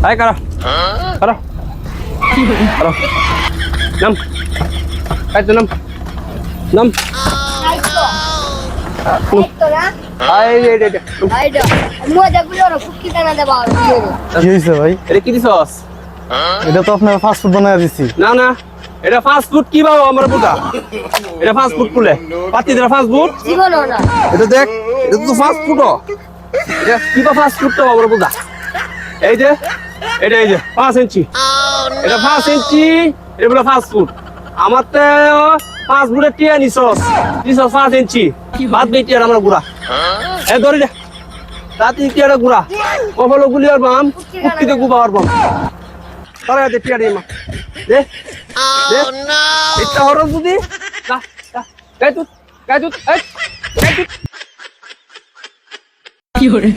আয় কারা কারা কারা নাম আয় তো নাম নাম আয় রে কি হয়েছে ভাই? এটা কি দিছস এটা তো আপনার ফাস্ট ফুড বানায় দিচ্ছি। না না এটা ফাস্ট ফুড কি বাবা আমার বুটা এটা ফাস্ট ফুড কুলে পাতি দিরা ফাস্ট ফুড এটা দেখ এটা তো ফাস্ট ফুড এটা কি বা ফাস্ট ফুড তো আমার বুটা এই যে এটা এই যে 5 ইঞ্চি এটা 5 ইঞ্চি এটা বলে ফাস্ট ফুড আমার তো ফাস্ট ফুডের টিয়া নিছস 5 ইঞ্চি বাদ বেটি আর আমার গুড়া এ ধরে দে রাতি টিয়াটা গুড়া কখনো গুলি আর বাম কুক্তিতে গুবা আর বাম তারা দে টিয়া দে মা দে দে এটা হরো যদি না গাই তুই এই গাই তুই কি হরে